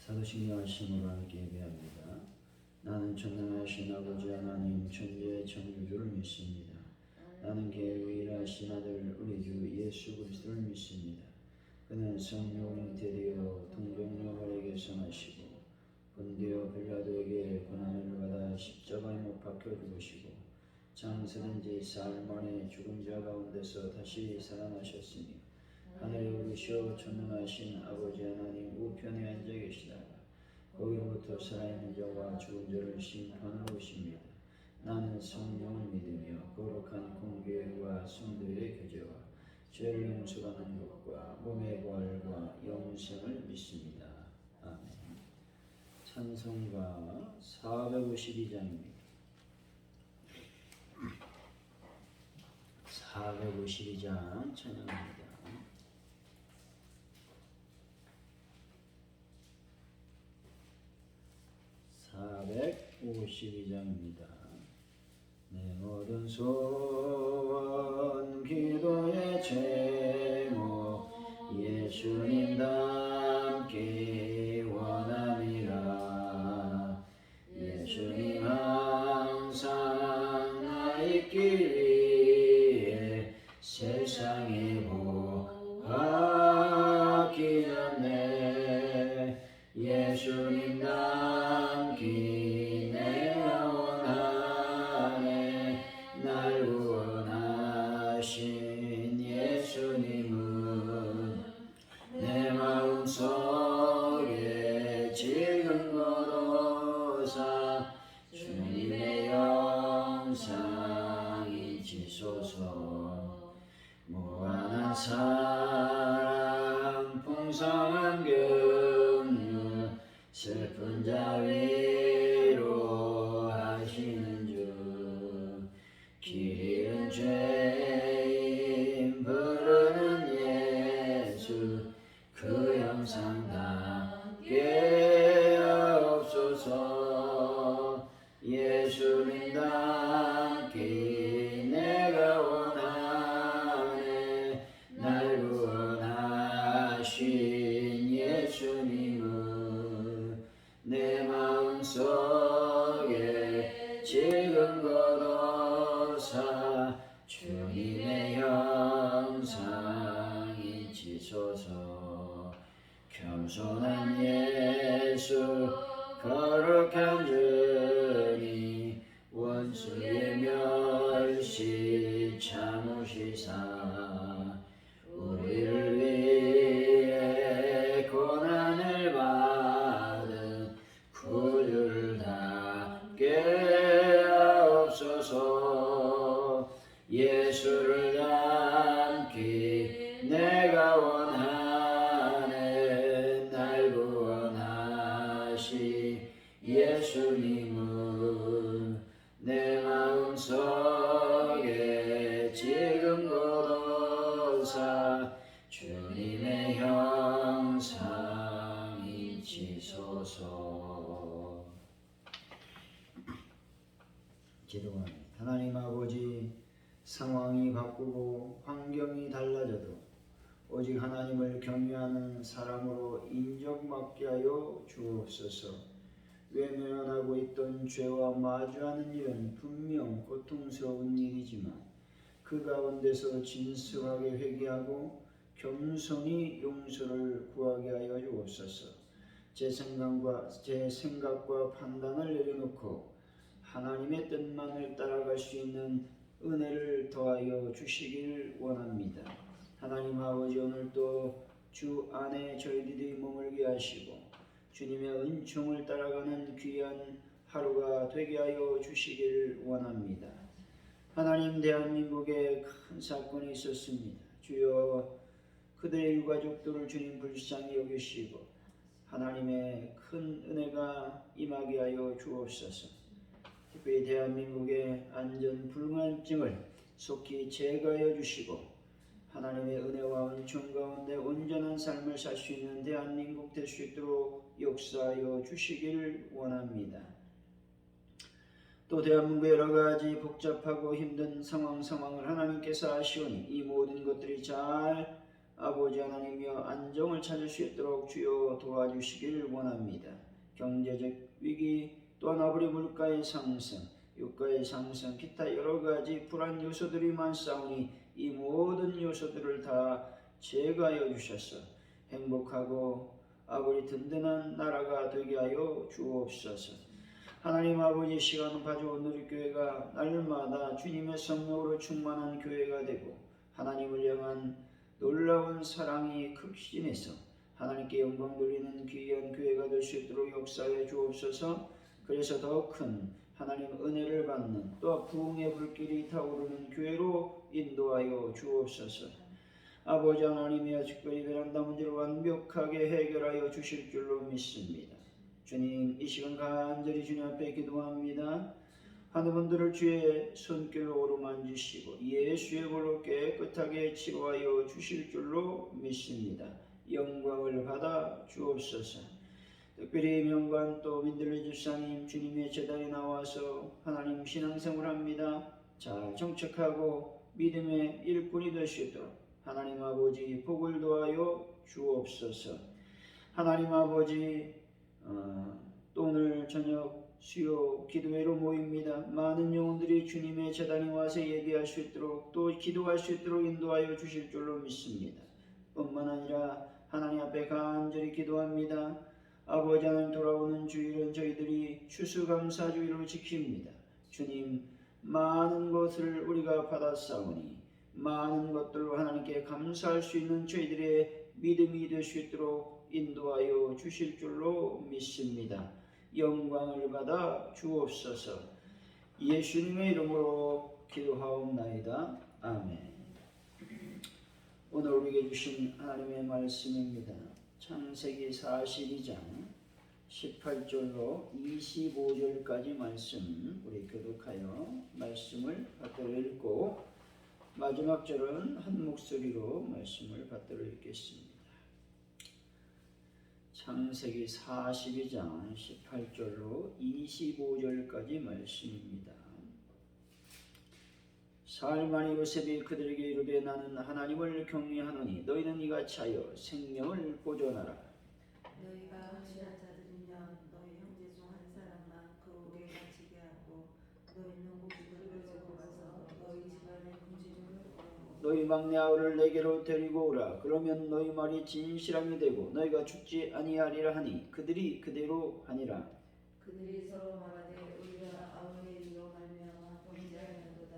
사도신령하심으로 함께 예배합니다. 나는 전능하신 아버지 하나님 천지의 창조주를 믿습니다. 나는 그의 유일하신 아들 우리 주 예수 그리스도를 믿습니다. 그는 성령 잉태되어 동정녀발에게서 나시고 본디오 빌라도에게 고난을 받아 십자가에 못 박혀 죽으시고 장사된 지 사흘 만에 죽은 자 가운데서 다시 살아나셨으니 하늘에 오르시어 전능하신 아버지 하나님 우편에 앉아 계시다가 거기로부터 살아있는 자와 죽은 자를 심판하러 오십니다. 나는 성령을 믿으며 거룩한 공교회와 성도의 교제와 죄를 용서하는 것과 몸의 부활과 영생을 믿습니다. 아멘. 찬송가 452장입니다. 452장 찬양합니다. 452장입니다. 내 모든 소원 기도의 제목 예수님 닮기 원함이라. 예수님 항상 나 있기 위해 세상에 보았기 전에 예수님 닮기 내가 원하네. 날 구원하신 예수님은 내 마음속에 지금 걸어사 주님의 영상 잊으소서. 무한한 사랑 풍성한 긍휼 슬픈 자 위로하시는 주. 길 잃은 죄인 부르는 예수 그 형상 닮게 하옵소서. 예수님 닮기 내가 원하네. 날 구원하신 예수님은 내 마음속에 지금 걸어사 주님의 형상 잊으소서. 겸손한 예수 거룩한 주님 원수의 멸시 참으시사 우리를 위해 고난을 받은 구주를 닮게 하옵소서. 예수를 닮기 내가 원하네. 날 구원하신 예수님은 내 마음속에 지금 걸어사 주님의 형상 잊으소서. 기도합니다. 하나님 아버지, 상황이 바꾸고 환경이 달라져도 오직 하나님을 경외하는 사람으로 인정받게 하여 주옵소서. 외면하고 있던 죄와 마주하는 일은 분명 고통스러운 일이지만 그 가운데서 진솔하게 회개하고 겸손히 용서를 구하게 하여 주옵소서. 제 생각과 판단을 내려놓고 하나님의 뜻만을 따라갈 수 있는 은혜를 더하여 주시길 원합니다. 하나님 아버지, 오늘도 주 안에 저희들이 머물게 하시고 주님의 은총을 따라가는 귀한 하루가 되게 하여 주시길 원합니다. 하나님, 대한민국에 큰 사건이 있었습니다. 주여, 그들의 유가족들을 주님 불쌍히 여기시고 하나님의 큰 은혜가 임하게 하여 주옵소서. 특별히 대한민국의 안전 불안증을 속히 제거하여 주시고 하나님의 은혜와 은총 가운데 온전한 삶을 살 수 있는 대한민국 될 수 있도록 역사하여 주시길 원합니다. 또 대한민국의 여러 가지 복잡하고 힘든 상황을 하나님께서 아시오니 이 모든 것들이 잘 아버지 하나님이여 안정을 찾을 수 있도록 주여 도와주시기를 원합니다. 경제적 위기 또한 아버지 물가의 상승, 유가의 상승, 기타 여러 가지 불안 요소들이 많사오니 이 모든 요소들을 다 제거하여 주셔서 행복하고 아버지 든든한 나라가 되게 하여 주옵소서. 하나님 아버지 시간을 가져온 우리 교회가 날마다 주님의 성령으로 충만한 교회가 되고 하나님을 향한 놀라운 사랑이 극진해서 하나님께 영광 돌리는 귀한 교회가 될 수 있도록 역사해 주옵소서. 그래서 더 큰 하나님 은혜를 받는 또 부흥의 불길이 타오르는 교회로 인도하여 주옵소서. 아버지 하나님이여 특별히 베란다 문제를 완벽하게 해결하여 주실 줄로 믿습니다. 주님 이 시간 간절히 주님 앞에 기도합니다. 하나님들을 주의 손길로 오르만지시고 예수의 볼로 깨끗하게 치료하여 주실 줄로 믿습니다. 영광을 받아 주옵소서. 특별히 명관 또 민들레 집사님 주님의 제단에 나와서 하나님 신앙생활합니다. 잘 정착하고 믿음의 일꾼이 될 수 있도록 하나님 아버지 복을 도하여 주옵소서. 하나님 아버지 또 오늘 저녁 수요 기도회로 모입니다. 많은 영혼들이 주님의 제단에 와서 예배할 수 있도록 또 기도할 수 있도록 인도하여 주실 줄로 믿습니다. 뿐만 아니라 하나님 앞에 간절히 기도합니다. 아버지 하나님 돌아오는 주일은 저희들이 추수감사주의로 지킵니다. 주님 많은 것을 우리가 받았사오니 많은 것들로 하나님께 감사할 수 있는 저희들의 믿음이 될 수 있도록 인도하여 주실 줄로 믿습니다. 영광을 받아 주옵소서. 예수님의 이름으로 기도하옵나이다. 아멘. 오늘 우리에게 주신 하나님의 말씀입니다. 창세기 42장 18절로 25절까지 말씀 우리 교독하여 말씀을 받들어 읽고 마지막 절은 한 목소리로 말씀을 받들어 읽겠습니다. 창세기 42장 18절로 25절까지 말씀입니다. 사흘 만에 요셉이 그들에게 이르되 나는 하나님을 경외하노니 너희는 이같이 하여 생명을 보존하라. 너희가 확실한 자들이면 너희 형제 중 한 사람만 그 옥에 갇히게 하고 너희는 곡식을 가지고 가서 너희 집안의 금식을 하고 너희 막내 아우를 내게로 데리고 오라. 그러면 너희 말이 진실함이 되고 너희가 죽지 아니하리라 하니 그들이 그대로 하니라. 그들이 서로 말하되 우리가 아우의 일로 말미암아 범죄하였도다.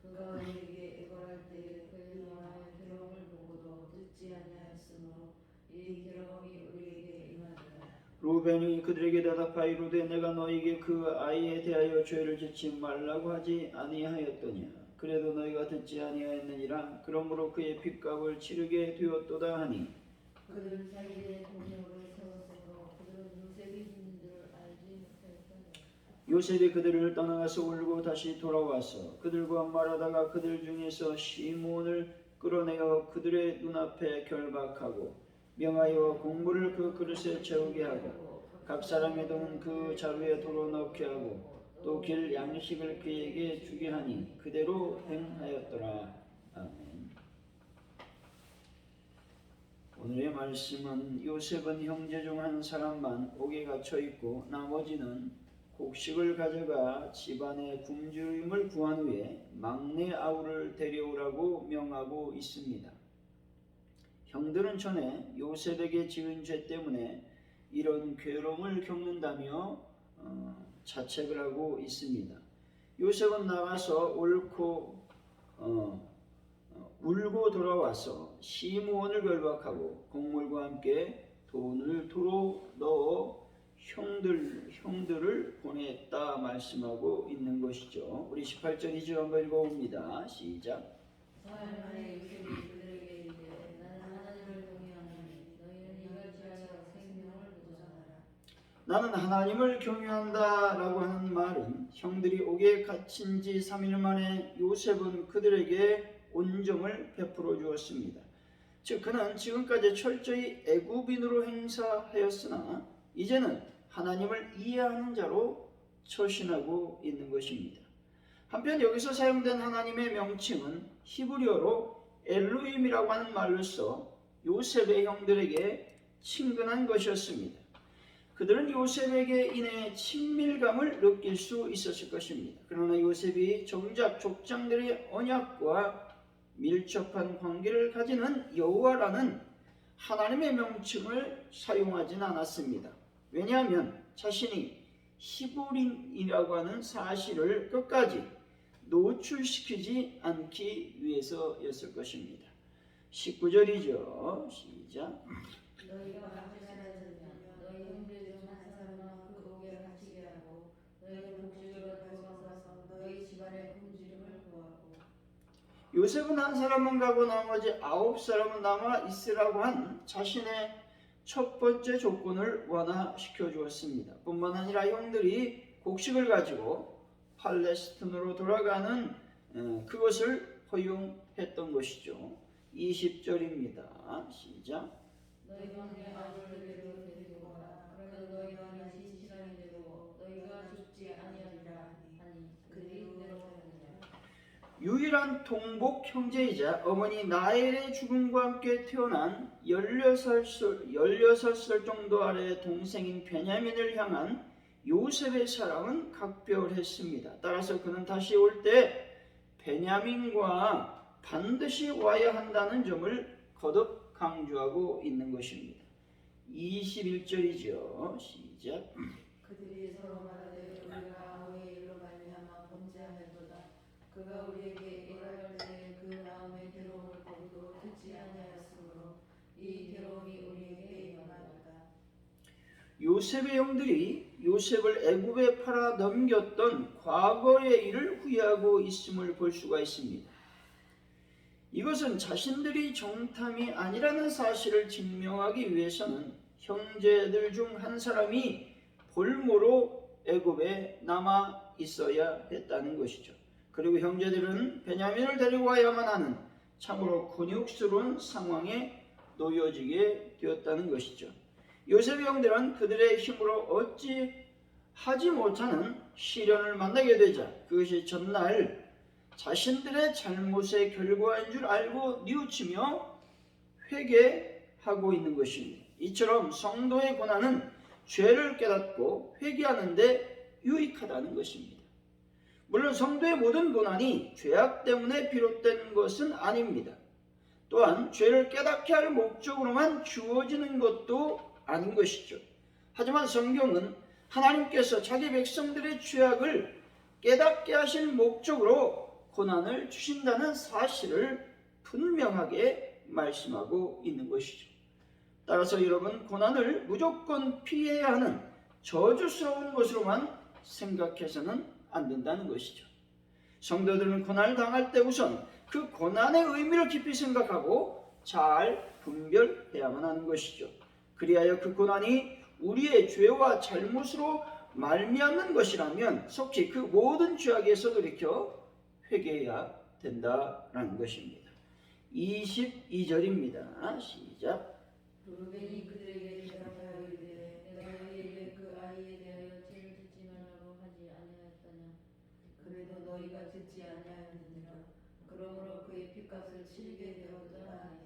그가 우리에게 애걸할 때에 그의 말의 괴로움을 보고도 듣지 아니하였으므로 이 괴로움이 우리에게 임하더라. 루벤이 그들에게 대답하여 이르되 내가 너희에게 그 아이에 대하여 죄를 짓지 말라고 하지 아니하였더냐. 그래도 너희가 듣지 아니하였느니라. 그러므로 그의 핏값을 치르게 되었도다 하니 그들은 자기의 동력을 세웠으므로 그들은 요셉이 있는 줄 알지 못하였더라. 요셉이 그들을 떠나가서 울고 다시 돌아와서 그들과 말하다가 그들 중에서 시므온을 끌어내어 그들의 눈앞에 결박하고 명하여 곡물을 그 그릇에 채우게 하고 각 사람의 돈은 그 자루에 도로 넣게 하고 또 길 양식을 그에게 주게 하니 그대로 행하였더라. 아멘. 오늘의 말씀은 요셉은 형제 중 한 사람만 옥에 갇혀 있고 나머지는 곡식을 가져가 집안의 굶주림을 구한 후에 막내 아우를 데려오라고 명하고 있습니다. 형들은 전에 요셉에게 지은 죄 때문에 이런 괴로움을 겪는다며 자책을 하고 있습니다. 요셉은 나가서 울고 돌아와서 시므온을 결박하고 곡물과 함께 돈을 도로 넣어 형들을 보냈다 말씀하고 있는 것이죠. 우리 18절 이제 한번 읽어봅니다. 시작. 사흘 만에 요셉이 그들에게 이르되 나는 하나님을 경외하노니 너희는 이같이 하여 생명을 보존하라. 나는 하나님을 경외한다 라고 하는 말은 형들이 옥에 갇힌 지 3일 만에 요셉은 그들에게 온정을 베풀어 주었습니다. 즉 그는 지금까지 철저히 애굽인으로 행사하였으나 이제는 하나님을 이해하는 자로 처신하고 있는 것입니다. 한편 여기서 사용된 하나님의 명칭은 히브리어로 엘로힘이라고 하는 말로서 요셉의 형들에게 친근한 것이었습니다. 그들은 요셉에게 인해 친밀감을 느낄 수 있었을 것입니다. 그러나 요셉이 정작 족장들의 언약과 밀접한 관계를 가지는 여호와라는 하나님의 명칭을 사용하진 않았습니다. 왜냐하면 자신이 히브리인이라고 하는 사실을 끝까지 노출시키지 않기 위해서였을 것입니다. 19절이죠. 시작. 너희가 만지지 너희 형제 중 한 사람은 그 옥에 갇히게 하고 너희는 목줄로 돌아서서 너희 집안의 굶주림을 구하고. 요셉은 한 사람만 가고 나머지 9사람은 남아 있으라고 한 자신의 첫 번째 조건을 완화시켜 주었습니다. 뿐만 아니라 형들이 곡식을 가지고 팔레스틴으로 돌아가는 그것을 허용했던 것이죠. 20절입니다. 시작. 너희 형제 아들들을 데리고 오라. 그러면 너희가 다시 시간이 되고 너희가 죽지 아니하리라 하니 그들이 내려오느니라. 유일한 동복 형제이자 어머니 나엘의 죽음과 함께 태어난 16살 정도 아래의 동생인 베냐민을 향한 요셉의 사랑은 각별했습니다. 따라서 그는 다시 올 때 베냐민과 반드시 와야 한다는 점을 거듭 강조하고 있는 것입니다. 21절이죠. 시작. 그들이 서로 말하되 우리가 아우의 일로 말미암아 범죄하였도다. 그가 우리에게 일할 때 그 마음의 괴로움을 보고도 듣지 아니하였으므로 이 괴로움이 우리에게 임하였다. 요셉의 형들이 요셉을 애굽에 팔아 넘겼던 과거의 일을 후회하고 있음을 볼 수가 있습니다. 이것은 자신들이 정탐이 아니라는 사실을 증명하기 위해서는 형제들 중 한 사람이 볼모로 애굽에 남아 있어야 했다는 것이죠. 그리고 형제들은 베냐민을 데리고 와야만 하는 참으로 곤욕스러운 상황에 놓여지게 되었다는 것이죠. 요셉의 형들은 그들의 힘으로 어찌 하지 못하는 시련을 만나게 되자 그것이 전날 자신들의 잘못의 결과인 줄 알고 뉘우치며 회개하고 있는 것입니다. 이처럼 성도의 고난은 죄를 깨닫고 회개하는 데 유익하다는 것입니다. 물론 성도의 모든 고난이 죄악 때문에 비롯된 것은 아닙니다. 또한 죄를 깨닫게 할 목적으로만 주어지는 것도 아닌 것이죠. 하지만 성경은 하나님께서 자기 백성들의 죄악을 깨닫게 하실 목적으로 고난을 주신다는 사실을 분명하게 말씀하고 있는 것이죠. 따라서 여러분, 고난을 무조건 피해야 하는 저주스러운 것으로만 생각해서는 안 된다는 것이죠. 성도들은 고난을 당할 때 우선 그 고난의 의미를 깊이 생각하고 잘 분별해야만 하는 것이죠. 그리하여 그 고난이 우리의 죄와 잘못으로 말미암는 것이라면 속히 그 모든 죄악에서 돌이켜 회개해야 된다라는 것입니다. 22절입니다. 시작. 루벤이 그들에게 대답하여 이르되 내가 너희에게 그 아이에 대하여 죄를 짓지 말라고 하지 아니하였더냐. 그래도 너희가 듣지 아니하였느니라. 그러므로 그의 핏값을 치르게 되었다 하니.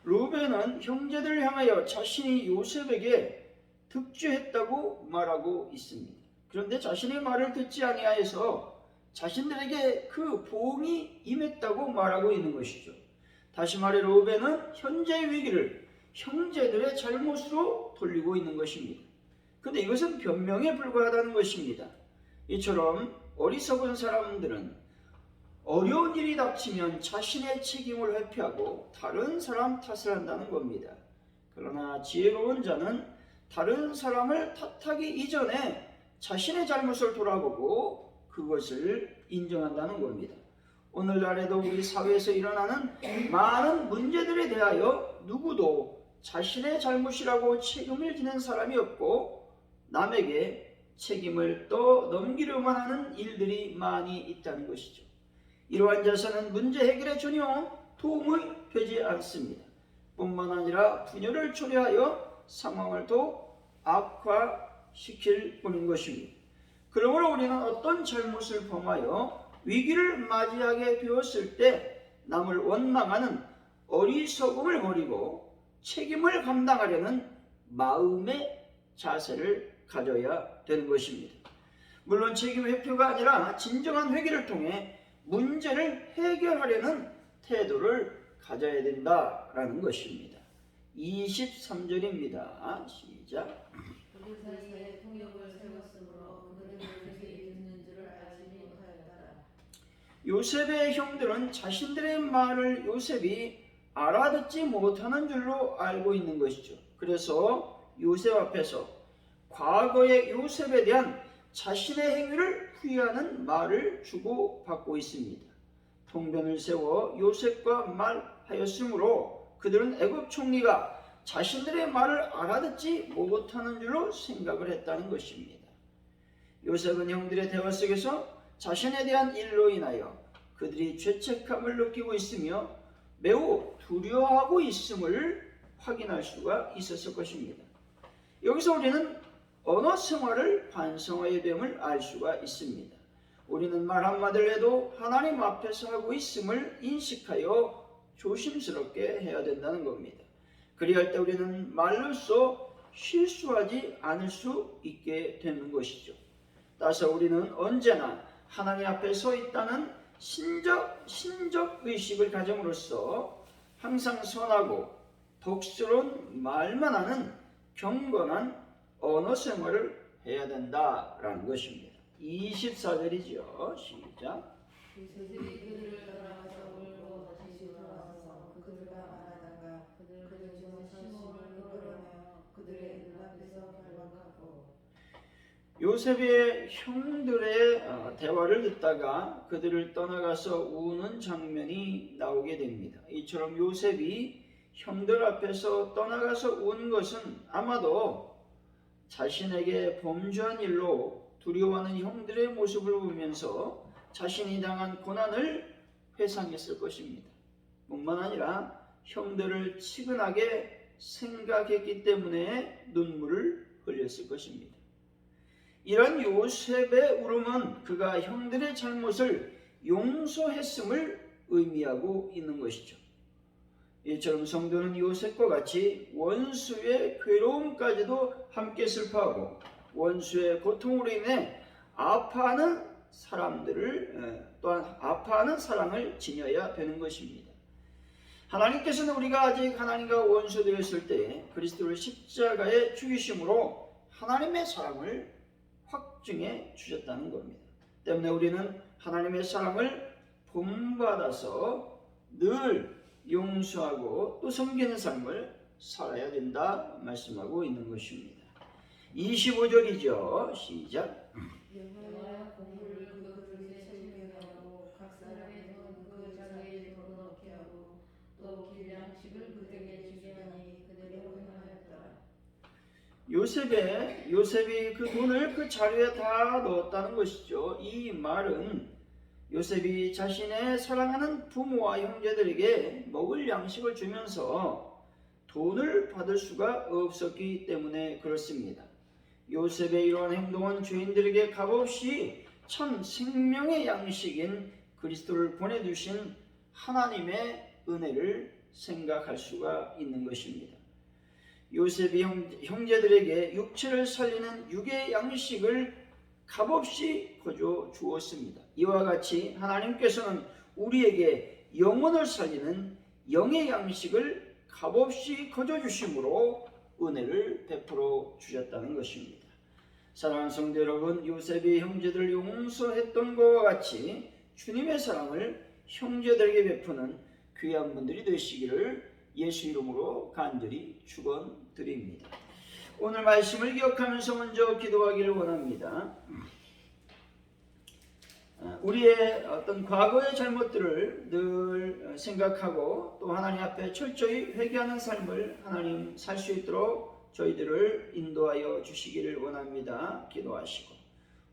루벤은 형제들을 향하여 자신이 요셉에게 득죄했다고 말하고 있습니다. 그런데 자신의 말을 듣지 아니하여서 자신들에게 그 보응이 임했다고 말하고 있는 것이죠. 다시 말해 루벤은 현재의 위기를 형제들의 잘못으로 돌리고 있는 것입니다. 그런데 이것은 변명에 불과하다는 것입니다. 이처럼 어리석은 사람들은 어려운 일이 닥치면 자신의 책임을 회피하고 다른 사람 탓을 한다는 겁니다. 그러나 지혜로운 자는 다른 사람을 탓하기 이전에 자신의 잘못을 돌아보고 그것을 인정한다는 겁니다. 오늘날에도 우리 사회에서 일어나는 많은 문제들에 대하여 누구도 자신의 잘못이라고 책임을 지는 사람이 없고 남에게 책임을 떠넘기려만 하는 일들이 많이 있다는 것이죠. 이러한 자세는 문제 해결에 전혀 도움이 되지 않습니다. 뿐만 아니라 분열을 초래하여 상황을 더 악화시킬 뿐인 것입니다. 그러므로 우리는 어떤 잘못을 범하여 위기를 맞이하게 되었을 때 남을 원망하는 어리석음을 버리고 책임을 감당하려는 마음의 자세를 가져야 되는 것입니다. 물론 책임 회피가 아니라 진정한 회개를 통해 문제를 해결하려는 태도를 가져야 된다라는 것입니다. 23절입니다. 시작. 그들 사이에 통역을 세웠으므로 그들은 요셉이 듣는 줄을 알지 못하였더라. 요셉의 형들은 자신들의 말을 요셉이 알아듣지 못하는 줄로 알고 있는 것이죠. 그래서 요셉 앞에서 과거의 요셉에 대한 자신의 행위를 후회하는 말을 주고받고 있습니다. 통변을 세워 요셉과 말하였으므로 그들은 애굽 총리가 자신들의 말을 알아듣지 못하는 줄로 생각을 했다는 것입니다. 요셉은 형들의 대화 속에서 자신에 대한 일로 인하여 그들이 죄책감을 느끼고 있으며 매우 두려워하고 있음을 확인할 수가 있었을 것입니다. 여기서 우리는 언어 생활을 반성해야 됨을 알 수가 있습니다. 우리는 말 한마디를 해도 하나님 앞에서 하고 있음을 인식하여 조심스럽게 해야 된다는 겁니다. 그리할 때 우리는 말로써 실수하지 않을 수 있게 되는 것이죠. 따라서 우리는 언제나 하나님 앞에 서 있다는 신적 의식을 가짐으로써 항상 선하고 독스러운 말만 하는 경건한 언어 생활을 해야 된다라는 것입니다. 24절이죠. 시작. 요셉이 그들을 떠나가서 울고 다시 돌아와서 그들과 말하다가 그들 중 시몬을 끌어내어 그들의 눈앞에서 결박하고. 요셉의 형들의 대화를 듣다가 그들을 떠나가서 우는 장면이 나오게 됩니다. 이처럼 요셉이 형들 앞에서 떠나가서 운 것은 아마도 자신에게 범죄한 일로 두려워하는 형들의 모습을 보면서 자신이 당한 고난을 회상했을 것입니다. 뿐만 아니라 형들을 치근하게 생각했기 때문에 눈물을 흘렸을 것입니다. 이런 요셉의 울음은 그가 형들의 잘못을 용서했음을 의미하고 있는 것이죠. 이처럼 성도는 요셉과 같이 원수의 괴로움까지도 함께 슬퍼하고 원수의 고통으로 인해 아파하는 사람들을 또한 아파하는 사랑을 지녀야 되는 것입니다. 하나님께서는 우리가 아직 하나님과 원수되었을 때 그리스도를 십자가에 죽이심으로 하나님의 사랑을 확증해 주셨다는 겁니다. 때문에 우리는 하나님의 사랑을 본받아서 늘 용서하고 또 섬기는 삶을 살아야 된다 말씀하고 있는 것입니다. 25절이죠. 시작. 여호와의 공물을 그 그릇에 채우게 하고 각 사람의 손 그 자리에 돌아놓게 하고 또 길 양식을 그들에게 주게 하니 그들이 행하였더라. 요셉이 그 돈을 그 자리에 다 넣었다는 것이죠. 이 말은 요셉이 자신의 사랑하는 부모와 형제들에게 먹을 양식을 주면서 돈을 받을 수가 없었기 때문에 그렇습니다. 요셉의 이러한 행동은 죄인들에게 값없이 참 생명의 양식인 그리스도를 보내주신 하나님의 은혜를 생각할 수가 있는 것입니다. 요셉이 형제들에게 육체를 살리는 육의 양식을 값없이 거저 주었습니다. 이와 같이 하나님께서는 우리에게 영혼을 살리는 영의 양식을 값없이 거저 주심으로 은혜를 베풀어 주셨다는 것입니다. 사랑하는 성도 여러분, 요셉이 형제들을 용서했던 것과 같이 주님의 사랑을 형제들에게 베푸는 귀한 분들이 되시기를 예수 이름으로 간절히 축원드립니다. 오늘 말씀을 기억하면서 먼저 기도하기를 원합니다. 우리의 어떤 과거의 잘못들을 늘 생각하고 또 하나님 앞에 철저히 회개하는 삶을 하나님 살 수 있도록 저희들을 인도하여 주시기를 원합니다. 기도하시고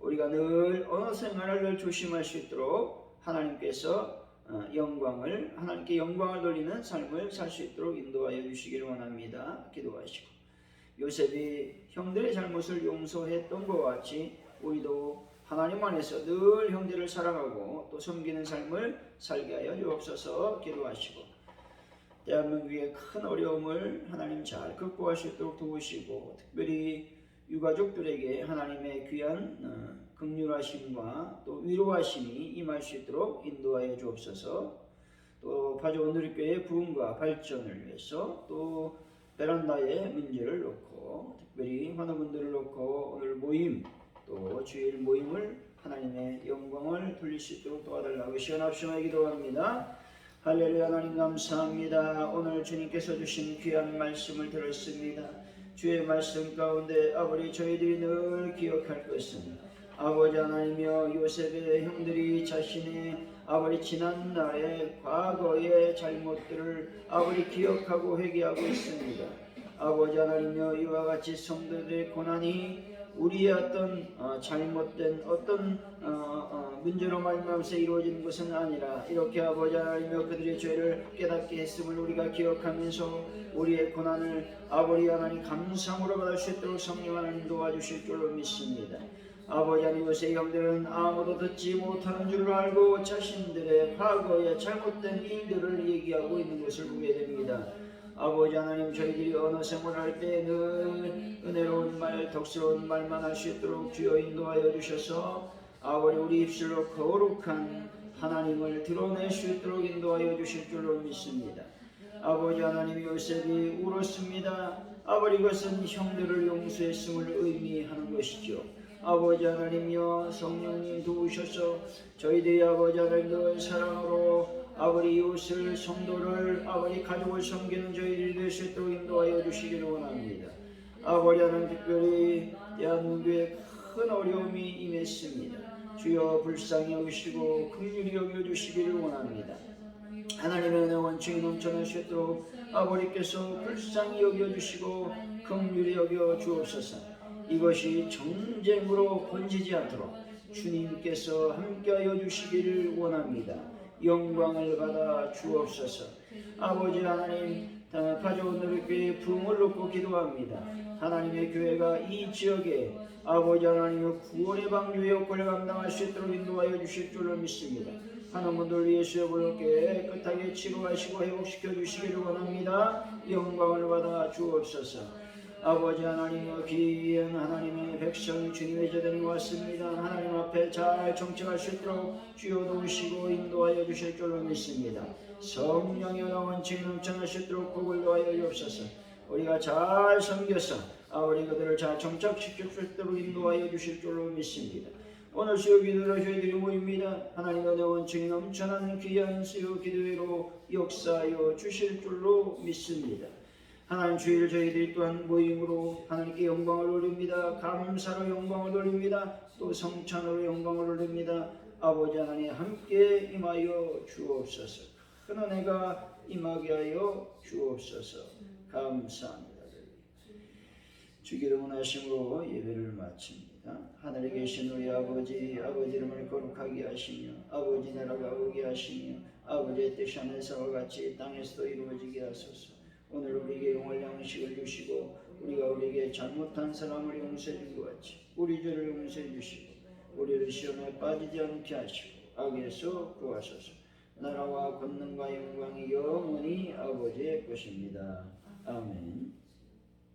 우리가 늘 언어 생활을 늘 조심할 수 있도록 하나님께서 하나님께 영광을 돌리는 삶을 살 수 있도록 인도하여 주시기를 원합니다. 기도하시고 요셉이 형들의 잘못을 용서했던 것과 같이 우리도 하나님 안에서 늘 형제를 사랑하고 또 섬기는 삶을 살게 하여 주옵소서. 기도하시고 대한민국의 큰 어려움을 하나님 잘 극복할 수 있도록 도우시고 특별히 유가족들에게 하나님의 귀한 긍휼하심과 또 위로하심이 임할 수 있도록 인도하여 주옵소서. 또 파주원 누리교회의 부흥과 발전을 위해서 또 베란다의 문제를 놓고 특별히 환우분들을 놓고 오늘 모임 또 주일 모임을 하나님의 영광을 돌릴 수 있도록 도와달라고 시원합심하여 기도합니다. 할렐루야. 하나님 감사합니다. 오늘 주님께서 주신 귀한 말씀을 들었습니다. 주의 말씀 가운데 아버지 저희들이 늘 기억할 것은 아버지 하나님이여 요셉의 형들이 자신의 아버지 지난날의 과거의 잘못들을 아버지 기억하고 회개하고 있습니다. 아버지 하나님이여 이와 같이 성도들의 고난이 우리의 어떤 잘못된 어떤 문제로 말미암아서 이루어지는 것은 아니라 이렇게 아버지 하나님이여 그들의 죄를 깨닫게 했음을 우리가 기억하면서 우리의 고난을 아버지 하나님 감사함으로 받을 수 있도록 성령 하나님 도와주실 줄로 믿습니다. 아버지 하나님 요새 형들은 아무도 듣지 못하는 줄로 알고 자신들의 과거의 잘못된 일들을 얘기하고 있는 것을 보게 됩니다. 아버지 하나님 저희들이 언어 생활할 때 늘 은혜로운 말 덕스러운 말만 할 수 있도록 주여 인도하여 주셔서 아버지 우리 입술로 거룩한 하나님을 드러낼 수 있도록 인도하여 주실 줄로 믿습니다. 아버지 하나님 요셉이 울었습니다. 아버지 이것은 형들을 용서했음을 의미하는 것이죠. 아버지 하나님이여 성령님 도우셔서 저희들이 아버지 하나님 늘 사랑으로 아버지 이웃을 성도를 아버지 가족을 섬기는 저희들이 될 수 있도록 인도하여 주시기를 원합니다. 아버지 하나님 특별히 대한민국에 큰 어려움이 임했습니다. 주여 불쌍히 여기시고 긍휼히 여겨주시기를 원합니다. 하나님의 은혜 원증이 넘쳐날 수 있도록 아버지께서 불쌍히 여겨주시고 긍휼히 여겨 주옵소서. 이것이 전쟁으로 번지지 않도록 주님께서 함께하여 주시기를 원합니다. 영광을 받아 주옵소서. 아버지 하나님 파주원 누리교회의 부흥을 놓고 기도합니다. 하나님의 교회가 이 지역에 아버지 하나님의 구원의 방주의 역할을 감당할 수 있도록 인도하여 주실 줄로 믿습니다. 하는 분들 예수의 보혈로 깨끗하게 치료하시고 회복시켜 주시기를 원합니다. 영광을 받아 주옵소서. 아버지 하나님의 귀한 하나님의 백성 주님의 제자들이 왔습니다. 하나님 앞에 잘 정착할 수 있도록 주여 도우시고 인도하여 주실 줄로 믿습니다. 성령의 원칙이 넘쳐날 수 있도록 복을 도하여 주옵소서. 우리가 잘 섬겨서 아버지 그들을 잘 정착시킬 수 있도록 인도하여 주실 줄로 믿습니다. 오늘 수요 기도로 저희들이 모입니다. 하나님의 원칙이 넘쳐나는 귀한 수요 기도회로 역사하여 주실 줄로 믿습니다. 하나님 주일 저희들이 또한 모임으로 하나님께 영광을 올립니다. 감사로 영광을 올립니다. 또 성찬으로 영광을 올립니다. 아버지 하나님 함께 임하여 주옵소서. 큰 은혜가 임하게 하여 주옵소서. 감사합니다. 주 기름 하심으로 예배를 마칩니다. 하늘에 계신 우리 아버지 이름을 거룩하게 하시며 아버지 나라가 오게 하시며 아버지의 뜻이 하늘에서와 같이 땅에서도 이루어지게 하소서. 오늘 우리에게 영원한 양식을 주시고 우리가 우리에게 잘못한 사람을 용서해 준 것 같이 우리 죄를 용서해 주시고 우리를 시험에 빠지지 않게 하시고 악에서 구하소서. 나라와 권능과 영광이 영원히 아버지의 것입니다. 아멘.